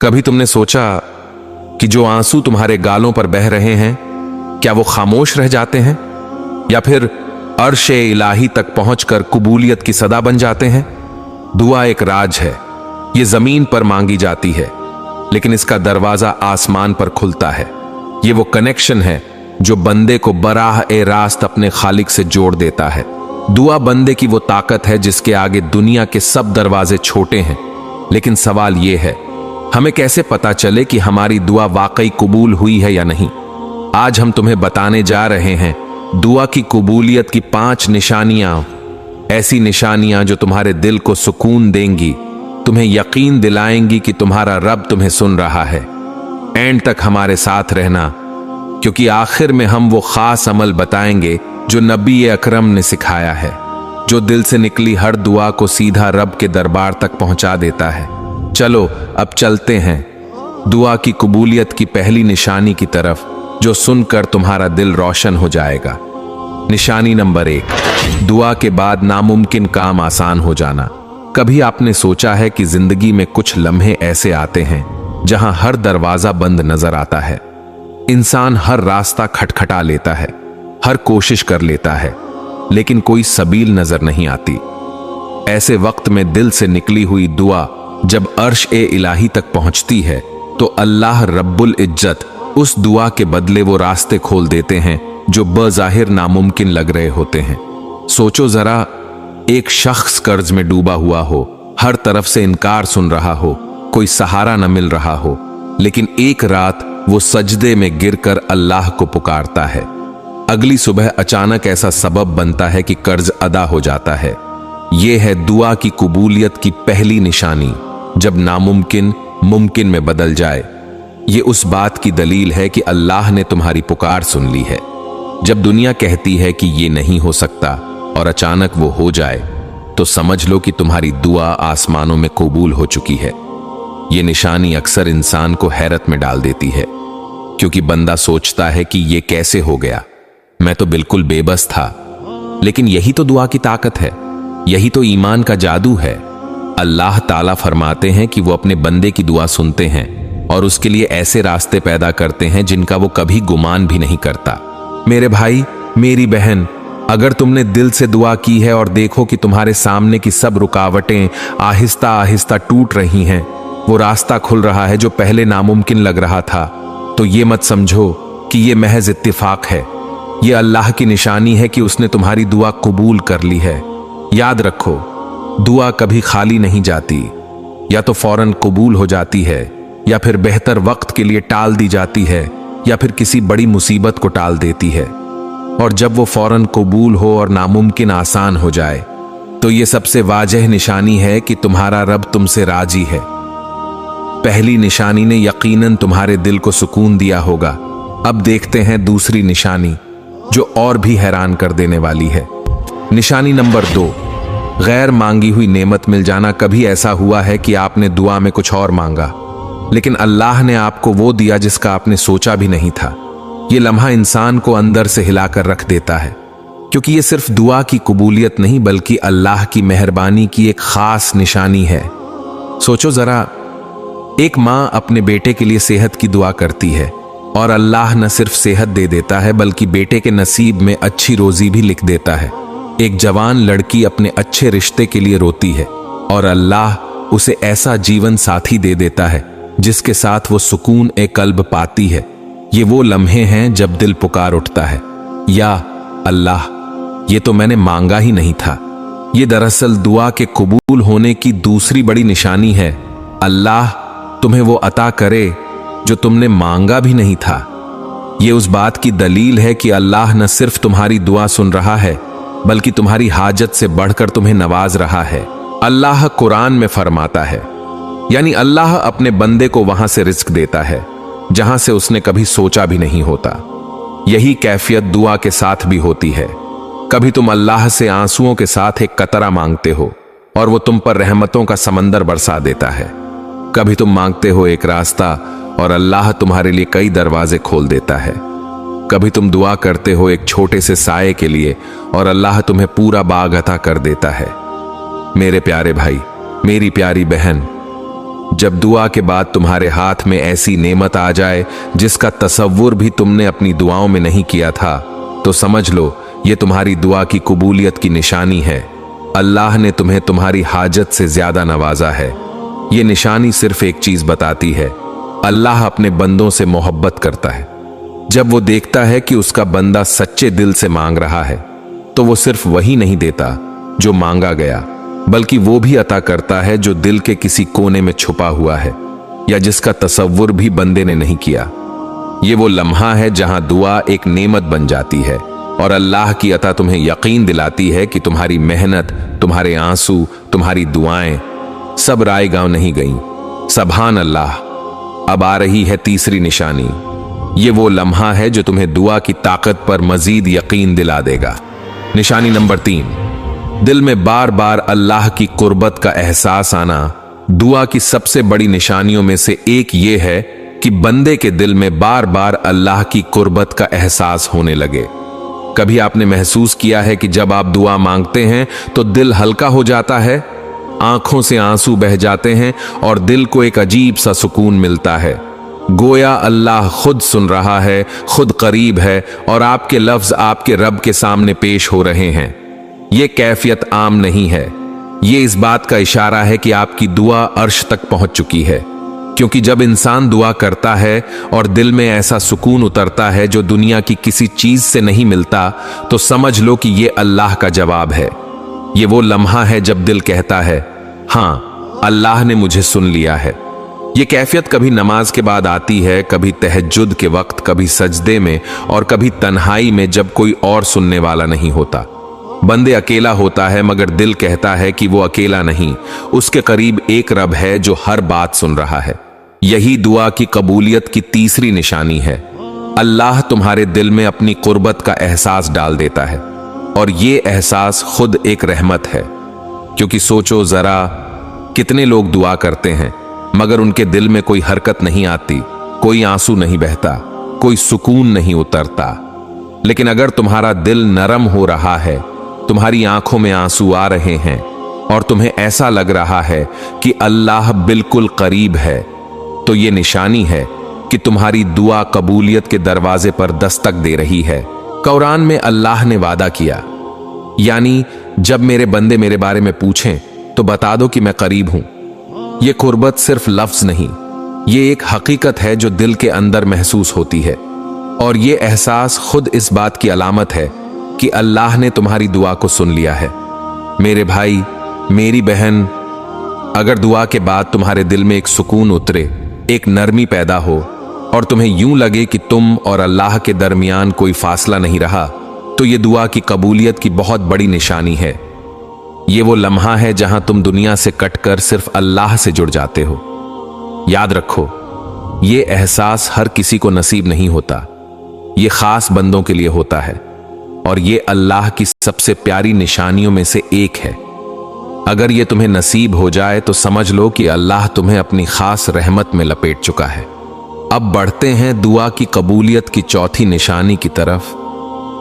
कभी तुमने सोचा कि जो आंसू तुम्हारे गालों पर बह रहे हैं, क्या वो खामोश रह जाते हैं या फिर अर्श-ए इलाही तक पहुंचकर कबूलियत की सदा बन जाते हैं? दुआ एक राज है, ये जमीन पर मांगी जाती है, लेकिन इसका दरवाजा आसमान पर खुलता है। ये वो कनेक्शन है जो बंदे को बराह-ए रास्त अपने खालिक से जोड़ देता है। दुआ बंदे की वो ताकत है जिसके आगे दुनिया के सब दरवाजे छोटे हैं। लेकिन सवाल ये है, हमें कैसे पता चले कि हमारी दुआ वाकई कबूल हुई है या नहीं? आज हम तुम्हें बताने जा रहे हैं दुआ की कबूलियत की 5 निशानियां, ऐसी निशानियां जो तुम्हारे दिल को सुकून देंगी, तुम्हें यकीन दिलाएंगी कि तुम्हारा रब तुम्हें सुन रहा है। एंड तक हमारे साथ रहना, क्योंकि आखिर में हम वो खास अमल बताएंगे जो नबी अकरम ने सिखाया है, जो दिल से निकली हर दुआ को सीधा रब के दरबार तक पहुंचा देता है। चलो अब चलते हैं दुआ की कबूलियत की पहली निशानी की तरफ, जो सुनकर तुम्हारा दिल रोशन हो जाएगा। निशानी नंबर 1, दुआ के बाद नामुमकिन काम आसान हो जाना। कभी आपने सोचा है कि जिंदगी में कुछ लम्हे ऐसे आते हैं जहां हर दरवाजा बंद नजर आता है, इंसान हर रास्ता खटखटा लेता है, हर कोशिश कर लेता है, लेकिन कोई सबील नजर नहीं आती। ऐसे वक्त में दिल से निकली हुई दुआ जब अर्श-ए इलाही तक पहुंचती है तो अल्लाह रब्बुल इज्जत उस दुआ के बदले वो रास्ते खोल देते हैं जो बज़ाहिर नामुमकिन लग रहे होते हैं। सोचो जरा, एक शख्स कर्ज में डूबा हुआ हो, हर तरफ से इनकार सुन रहा हो, कोई सहारा न मिल रहा हो, लेकिन एक रात वो सजदे में गिरकर अल्लाह को पुकारता है। अगली सुबह अचानक ऐसा सबब बनता है कि कर्ज अदा हो जाता है। यह है दुआ की कबूलियत की पहली निशानी, जब नामुमकिन मुमकिन में बदल जाए। ये उस बात की दलील है कि अल्लाह ने तुम्हारी पुकार सुन ली है। जब दुनिया कहती है कि ये नहीं हो सकता और अचानक वो हो जाए, तो समझ लो कि तुम्हारी दुआ आसमानों में कबूल हो चुकी है। ये निशानी अक्सर इंसान को हैरत में डाल देती है, क्योंकि बंदा सोचता है कि ये कैसे हो गया, मैं तो बिल्कुल बेबस था। लेकिन यही तो दुआ की ताकत है, यही तो ईमान का जादू है। अल्लाह ताला फरमाते हैं कि वो अपने बंदे की दुआ सुनते हैं और उसके लिए ऐसे रास्ते पैदा करते हैं जिनका वो कभी गुमान भी नहीं करता। मेरे भाई, मेरी बहन, अगर तुमने दिल से दुआ की है और देखो कि तुम्हारे सामने की सब रुकावटें आहिस्ता आहिस्ता टूट रही हैं, वो रास्ता खुल रहा है जो पहले नामुमकिन लग रहा था, तो ये मत समझो कि ये महज इत्तिफाक है। ये अल्लाह की निशानी है कि उसने तुम्हारी दुआ कबूल कर ली है। याद रखो, दुआ कभी खाली नहीं जाती, या तो फौरन कबूल हो जाती है, या फिर बेहतर वक्त के लिए टाल दी जाती है, या फिर किसी बड़ी मुसीबत को टाल देती है। और जब वो फौरन कबूल हो और नामुमकिन आसान हो जाए, तो ये सबसे वाजह निशानी है कि तुम्हारा रब तुमसे राजी है। पहली निशानी ने यकीनन तुम्हारे दिल को सुकून दिया होगा। अब देखते हैं दूसरी निशानी, जो और भी हैरान कर देने वाली है। निशानी नंबर 2, गैर मांगी हुई नेमत मिल जाना। कभी ऐसा हुआ है कि आपने दुआ में कुछ और मांगा, लेकिन अल्लाह ने आपको वो दिया जिसका आपने सोचा भी नहीं था। ये लम्हा इंसान को अंदर से हिलाकर रख देता है, क्योंकि ये सिर्फ दुआ की कबूलियत नहीं बल्कि अल्लाह की मेहरबानी की एक खास निशानी है। सोचो जरा, एक माँ अपने बेटे के लिए सेहत की दुआ करती है और अल्लाह न सिर्फ सेहत दे देता है बल्कि बेटे के नसीब में अच्छी रोजी भी लिख देता है। एक जवान लड़की अपने अच्छे रिश्ते के लिए रोती है और अल्लाह उसे ऐसा जीवन साथी दे देता है जिसके साथ वो सुकून ए कल्ब पाती है। ये वो लम्हे हैं जब दिल पुकार उठता है, या अल्लाह, ये तो मैंने मांगा ही नहीं था। ये दरअसल दुआ के कबूल होने की दूसरी बड़ी निशानी है। अल्लाह तुम्हें वो अता करे जो तुमने मांगा भी नहीं था। ये उस बात की दलील है कि अल्लाह न सिर्फ तुम्हारी दुआ सुन रहा है बल्कि तुम्हारी हाजत से बढ़कर तुम्हें नवाज रहा है। अल्लाह कुरान में फरमाता है, यानी अल्लाह अपने बंदे को वहां से रिस्क देता है जहां से उसने कभी सोचा भी नहीं होता। यही कैफियत दुआ के साथ भी होती है। कभी तुम अल्लाह से आंसुओं के साथ एक कतरा मांगते हो और वो तुम पर रहमतों का समंदर बरसा देता है। कभी तुम मांगते हो एक रास्ता और अल्लाह तुम्हारे लिए कई दरवाजे खोल देता है। कभी तुम दुआ करते हो एक छोटे से साये के लिए और अल्लाह तुम्हें पूरा बाग अता कर देता है। मेरे प्यारे भाई, मेरी प्यारी बहन, जब दुआ के बाद तुम्हारे हाथ में ऐसी नेमत आ जाए जिसका तसव्वुर भी तुमने अपनी दुआओं में नहीं किया था, तो समझ लो ये तुम्हारी दुआ की कबूलियत की निशानी है। अल्लाह ने तुम्हें तुम्हारी हाजत से ज्यादा नवाजा है। ये निशानी सिर्फ एक चीज बताती है, अल्लाह अपने बंदों से मोहब्बत करता है। जब वो देखता है कि उसका बंदा सच्चे दिल से मांग रहा है, तो वो सिर्फ वही नहीं देता जो मांगा गया, बल्कि वो भी अता करता है जो दिल के किसी कोने में छुपा हुआ है या जिसका तसव्वुर भी बंदे ने नहीं किया। ये वो लम्हा है जहां दुआ एक नेमत बन जाती है और अल्लाह की अता तुम्हें यकीन दिलाती है कि तुम्हारी मेहनत, तुम्हारे आंसू, तुम्हारी दुआएं सब राय गांव नहीं गईं। सुभान अल्लाह। अब आ रही है तीसरी निशानी। ये वो लम्हा है जो तुम्हें दुआ की ताकत पर मजीद यकीन दिला देगा। निशानी नंबर 3, दिल में बार बार अल्लाह की कुर्बत का एहसास आना। दुआ की सबसे बड़ी निशानियों में से एक ये है कि बंदे के दिल में बार बार अल्लाह की कुर्बत का एहसास होने लगे। कभी आपने महसूस किया है कि जब आप दुआ मांगते हैं तो दिल हल्का हो जाता है, आंखों से आंसू बह जाते हैं और दिल को एक अजीब सा सुकून मिलता है, गोया अल्लाह खुद सुन रहा है, खुद करीब है और आपके लफ्ज आपके रब के सामने पेश हो रहे हैं। यह कैफियत आम नहीं है। यह इस बात का इशारा है कि आपकी दुआ अर्श तक पहुंच चुकी है, क्योंकि जब इंसान दुआ करता है और दिल में ऐसा सुकून उतरता है जो दुनिया की किसी चीज से नहीं मिलता, तो समझ लो कि यह अल्लाह का जवाब है। ये वो लम्हा है जब दिल कहता है, हां, अल्लाह ने मुझे सुन लिया है। ये कैफियत कभी नमाज के बाद आती है, कभी तहज्जुद के वक्त, कभी सजदे में और कभी तन्हाई में जब कोई और सुनने वाला नहीं होता। बंदे अकेला होता है मगर दिल कहता है कि वो अकेला नहीं, उसके करीब एक रब है जो हर बात सुन रहा है। यही दुआ की कबूलियत की तीसरी निशानी है। अल्लाह तुम्हारे दिल में अपनी कुर्बत का एहसास डाल देता है और ये एहसास खुद एक रहमत है। क्योंकि सोचो जरा, कितने लोग दुआ करते हैं मगर उनके दिल में कोई हरकत नहीं आती, कोई आंसू नहीं बहता, कोई सुकून नहीं उतरता। लेकिन अगर तुम्हारा दिल नरम हो रहा है, तुम्हारी आंखों में आंसू आ रहे हैं और तुम्हें ऐसा लग रहा है कि अल्लाह बिल्कुल करीब है, तो ये निशानी है कि तुम्हारी दुआ कबूलियत के दरवाजे पर दस्तक दे रही है। कुरान में अल्लाह ने वादा किया, यानी जब मेरे बंदे मेरे बारे में पूछें तो बता दो कि मैं करीब हूं। यह कुर्बत सिर्फ लफ्ज नहीं, ये एक हकीकत है जो दिल के अंदर महसूस होती है और ये एहसास खुद इस बात की अलामत है कि अल्लाह ने तुम्हारी दुआ को सुन लिया है। मेरे भाई, मेरी बहन, अगर दुआ के बाद तुम्हारे दिल में एक सुकून उतरे, एक नरमी पैदा हो और तुम्हें यूं लगे कि तुम और अल्लाह के दरमियान कोई फासला नहीं रहा, तो ये दुआ की कबूलियत की बहुत बड़ी निशानी है। ये वो लम्हा है जहां तुम दुनिया से कटकर सिर्फ अल्लाह से जुड़ जाते हो। याद रखो, ये एहसास हर किसी को नसीब नहीं होता, ये खास बंदों के लिए होता है और ये अल्लाह की सबसे प्यारी निशानियों में से एक है। अगर ये तुम्हें नसीब हो जाए तो समझ लो कि अल्लाह तुम्हें अपनी खास रहमत में लपेट चुका है। अब बढ़ते हैं दुआ की कबूलियत की चौथी निशानी की तरफ,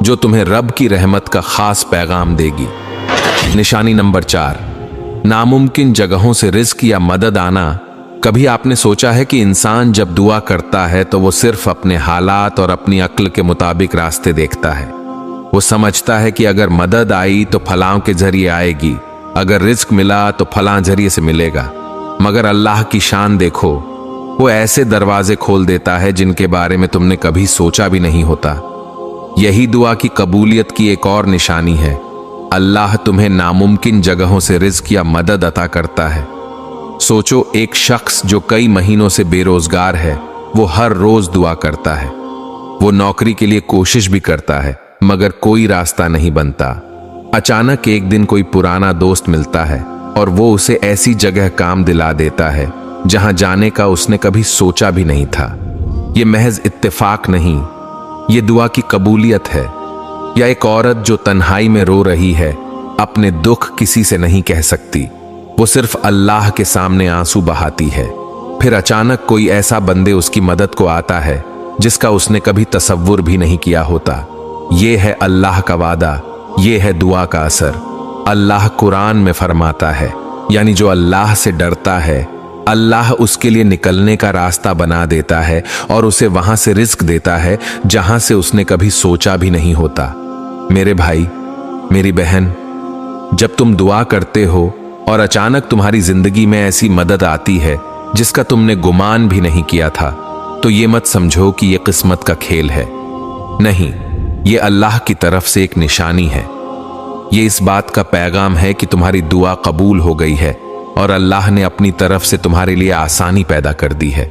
जो तुम्हें रब की रहमत का खास पैगाम देगी। निशानी नंबर 4, नामुमकिन जगहों से रिस्क या मदद आना। कभी आपने सोचा है कि इंसान जब दुआ करता है तो वो सिर्फ अपने हालात और अपनी अक्ल के मुताबिक रास्ते देखता है। वो समझता है कि अगर मदद आई तो फलां के जरिए आएगी, अगर रिस्क मिला तो फलां जरिए से मिलेगा। मगर अल्लाह की शान देखो, वो ऐसे दरवाजे खोल देता है जिनके बारे में तुमने कभी सोचा भी नहीं होता। यही दुआ की कबूलियत की एक और निशानी है। अल्लाह तुम्हें नामुमकिन जगहों से रिज्क या मदद अता करता है। सोचो, एक शख्स जो कई महीनों से बेरोजगार है, वो हर रोज दुआ करता है, वो नौकरी के लिए कोशिश भी करता है मगर कोई रास्ता नहीं बनता। अचानक एक दिन कोई पुराना दोस्त मिलता है और वो उसे ऐसी जगह काम दिला देता है जहां जाने का उसने कभी सोचा भी नहीं था। ये महज इत्तेफाक नहीं, ये दुआ की कबूलियत है। या एक औरत जो तन्हाई में रो रही है, अपने दुख किसी से नहीं कह सकती, वो सिर्फ अल्लाह के सामने आंसू बहाती है। फिर अचानक कोई ऐसा बंदे उसकी मदद को आता है जिसका उसने कभी तसव्वुर भी नहीं किया होता। ये है अल्लाह का वादा, ये है दुआ का असर। अल्लाह कुरान में फरमाता है, यानी जो अल्लाह से डरता है अल्लाह उसके लिए निकलने का रास्ता बना देता है और उसे वहां से रिस्क देता है जहां से उसने कभी सोचा भी नहीं होता। मेरे भाई, मेरी बहन, जब तुम दुआ करते हो और अचानक तुम्हारी जिंदगी में ऐसी मदद आती है जिसका तुमने गुमान भी नहीं किया था, तो ये मत समझो कि ये किस्मत का खेल है। नहीं, ये अल्लाह की तरफ से एक निशानी है। ये इस बात का पैगाम है कि तुम्हारी दुआ कबूल हो गई है और अल्लाह ने अपनी तरफ से तुम्हारे लिए आसानी पैदा कर दी है।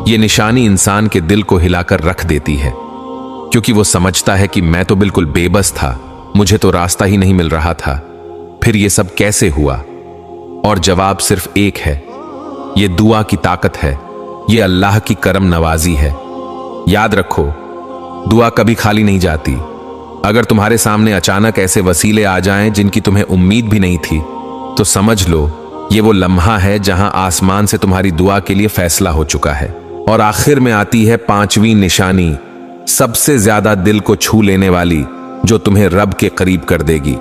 ये निशानी इंसान के दिल को हिलाकर रख देती है, क्योंकि वो समझता है कि मैं तो बिल्कुल बेबस था, मुझे तो रास्ता ही नहीं मिल रहा था, फिर ये सब कैसे हुआ? और जवाब सिर्फ एक है, ये दुआ की ताकत है, ये अल्लाह की करम नवाजी है। याद रखो, दुआ कभी खाली नहीं जाती। अगर तुम्हारे सामने अचानक ऐसे वसीले आ जाएं जिनकी तुम्हें उम्मीद भी नहीं थी, तो समझ लो ये वो लम्हा है जहां आसमान से तुम्हारी दुआ के लिए फैसला हो चुका है। और आखिर में आती है 5वीं निशानी, सबसे ज्यादा दिल को छू लेने वाली, जो तुम्हें रब के करीब कर देगी।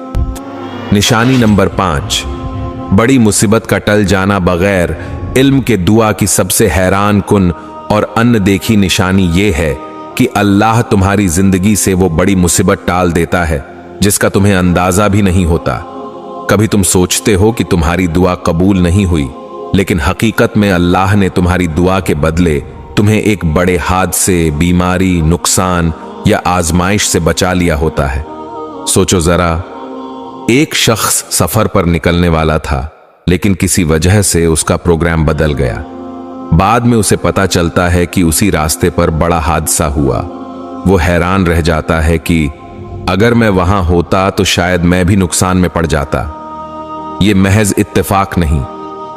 निशानी नंबर 5, बड़ी मुसीबत का टल जाना बगैर इल्म के दुआ की सबसे हैरान कुन और अनदेखी निशानी यह है कि अल्लाह तुम्हारी जिंदगी से वो बड़ी मुसीबत टाल देता है जिसका तुम्हें अंदाजा भी नहीं होता। कभी तुम सोचते हो कि तुम्हारी दुआ कबूल नहीं हुई, लेकिन हकीकत में अल्लाह ने तुम्हारी दुआ के बदले तुम्हें एक बड़े हादसे, बीमारी, नुकसान या आजमाइश से बचा लिया होता है। सोचो जरा, एक शख्स सफर पर निकलने वाला था, लेकिन किसी वजह से उसका प्रोग्राम बदल गया। बाद में उसे पता चलता है कि उसी रास्ते पर बड़ा हादसा हुआ। वो हैरान रह जाता है कि अगर मैं वहां होता तो शायद मैं भी नुकसान में पड़ जाता। ये महज इत्तेफाक नहीं,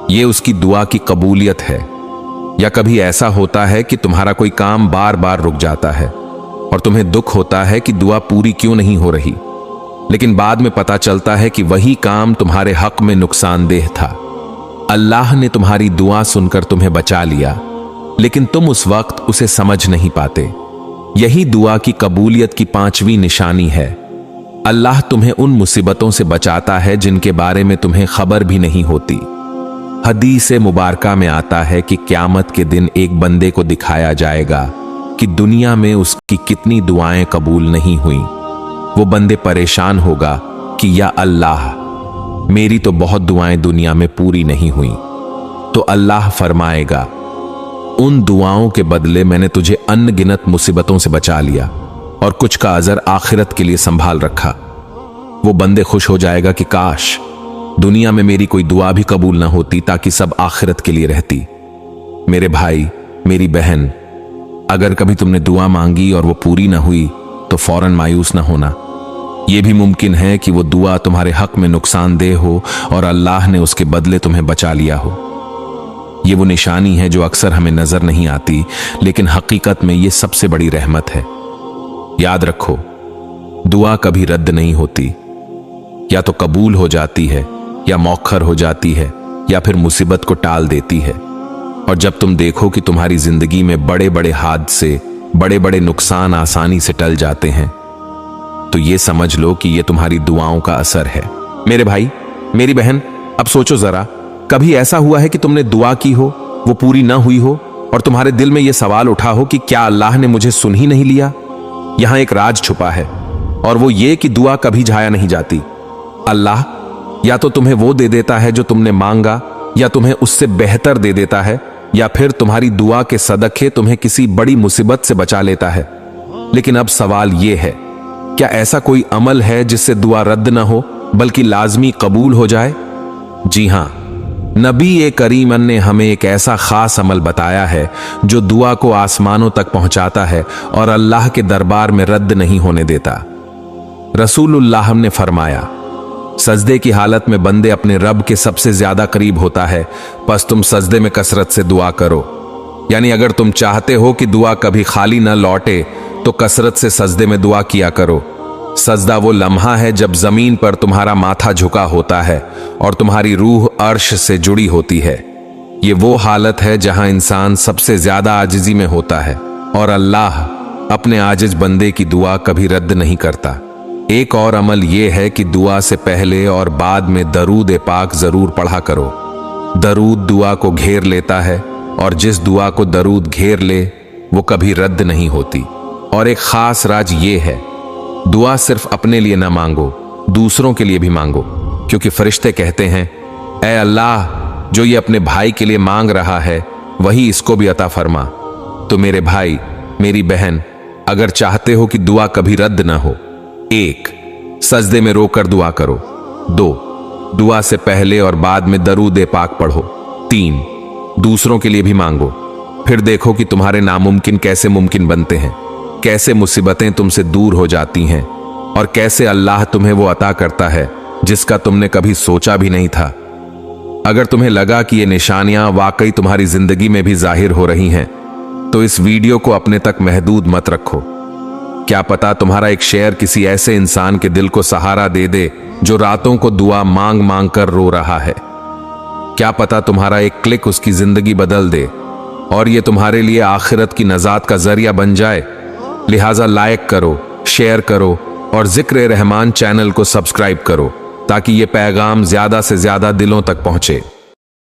ये उसकी दुआ की कबूलियत है। या कभी ऐसा होता है कि तुम्हारा कोई काम बार बार रुक जाता है और तुम्हें दुख होता है कि दुआ पूरी क्यों नहीं हो रही, लेकिन बाद में पता चलता है कि वही काम तुम्हारे हक में नुकसानदेह था। अल्लाह ने तुम्हारी दुआ सुनकर तुम्हें बचा लिया, लेकिन तुम उस वक्त उसे समझ नहीं पाते। यही दुआ की कबूलियत की 5वीं निशानी है। अल्लाह तुम्हें उन मुसीबतों से बचाता है जिनके बारे में तुम्हें खबर भी नहीं होती। हदीस मुबारका में आता है कि क़यामत के दिन एक बंदे को दिखाया जाएगा कि दुनिया में उसकी कितनी दुआएं कबूल नहीं हुई। वो बंदे परेशान होगा कि या अल्लाह, मेरी तो बहुत दुआएं दुनिया में पूरी नहीं हुई। तो अल्लाह फरमाएगा, उन दुआओं के बदले मैंने तुझे अनगिनत मुसीबतों से बचा लिया और कुछ का अजर आखिरत के लिए संभाल रखा। वो बंदे खुश हो जाएगा कि काश दुनिया में मेरी कोई दुआ भी कबूल ना होती, ताकि सब आखिरत के लिए रहती। मेरे भाई, मेरी बहन, अगर कभी तुमने दुआ मांगी और वो पूरी ना हुई तो फौरन मायूस ना होना। यह भी मुमकिन है कि वो दुआ तुम्हारे हक में नुकसानदेह हो और अल्लाह ने उसके बदले तुम्हें बचा लिया हो। ये वो निशानी है जो अक्सर हमें नजर नहीं आती, लेकिन हकीकत में ये सबसे बड़ी रहमत है। याद रखो, दुआ कभी रद्द नहीं होती, या तो कबूल हो जाती है या मौखर हो जाती है या फिर मुसीबत को टाल देती है। और जब तुम देखो कि तुम्हारी जिंदगी में बड़े बड़े हादसे, बड़े बड़े नुकसान आसानी से टल जाते हैं, तो ये समझ लो कि ये तुम्हारी दुआओं का असर है। मेरे भाई, मेरी बहन, अब सोचो जरा, कभी ऐसा हुआ है कि तुमने दुआ की हो, वो पूरी ना हुई हो और तुम्हारे दिल में यह सवाल उठा हो कि क्या अल्लाह ने मुझे सुन ही नहीं लिया? यहां एक राज छुपा है, और वो ये कि दुआ कभी जाया नहीं जाती। अल्लाह या तो तुम्हें वो दे देता है जो तुमने मांगा, या तुम्हें उससे बेहतर दे देता है, या फिर तुम्हारी दुआ के सदके तुम्हें किसी बड़ी मुसीबत से बचा लेता है। लेकिन अब सवाल यह है, क्या ऐसा कोई अमल है जिससे दुआ रद्द ना हो बल्कि लाजमी कबूल हो जाए? जी हां, नबी करीम ने हमें एक ऐसा खास अमल बताया है जो दुआ को आसमानों तक पहुंचाता है और अल्लाह के दरबार में रद्द नहीं होने देता। रसूलुल्लाह ने फरमाया, सजदे की हालत में बंदे अपने रब के सबसे ज्यादा करीब होता है, बस तुम सजदे में कसरत से दुआ करो। यानी अगर तुम चाहते हो कि दुआ कभी खाली न लौटे तो कसरत से सजदे में दुआ किया करो। सजदा वो लम्हा है जब जमीन पर तुम्हारा माथा झुका होता है और तुम्हारी रूह अर्श से जुड़ी होती है। ये वो हालत है जहां इंसान सबसे ज्यादा आजिजी में होता है और अल्लाह अपने आजिज बंदे की दुआ कभी रद्द नहीं करता। एक और अमल यह है कि दुआ से पहले और बाद में दरूद पाक जरूर पढ़ा करो। दरूद दुआ को घेर लेता है और जिस दुआ को दरूद घेर ले वो कभी रद्द नहीं होती। और एक खास राज ये है, दुआ सिर्फ अपने लिए ना मांगो, दूसरों के लिए भी मांगो, क्योंकि फरिश्ते कहते हैं, ऐ अल्लाह, जो ये अपने भाई के लिए मांग रहा है वही इसको भी अता फरमा। तो मेरे भाई, मेरी बहन, अगर चाहते हो कि दुआ कभी रद्द ना हो, 1. सजदे में रोकर दुआ करो। 2. दुआ से पहले और बाद में दरूद पाक पढ़ो। 3. दूसरों के लिए भी मांगो, फिर देखो कि तुम्हारे नामुमकिन कैसे मुमकिन बनते हैं, कैसे मुसीबतें तुमसे दूर हो जाती हैं और कैसे अल्लाह तुम्हें वो अता करता है जिसका तुमने कभी सोचा भी नहीं था। अगर तुम्हें लगा कि ये निशानियां वाकई तुम्हारी जिंदगी में भी जाहिर हो रही हैं, तो इस वीडियो को अपने तक महदूद मत रखो। क्या पता तुम्हारा एक शेयर किसी ऐसे इंसान के दिल को सहारा दे दे जो रातों को दुआ मांग मांग कर रो रहा है। क्या पता तुम्हारा एक क्लिक उसकी जिंदगी बदल दे और ये तुम्हारे लिए आखिरत की नजात का जरिया बन जाए। लिहाजा लाइक करो, शेयर करो और जिक्र रहमान चैनल को सब्सक्राइब करो ताकि ये पैगाम ज्यादा से ज्यादा दिलों तक पहुंचे।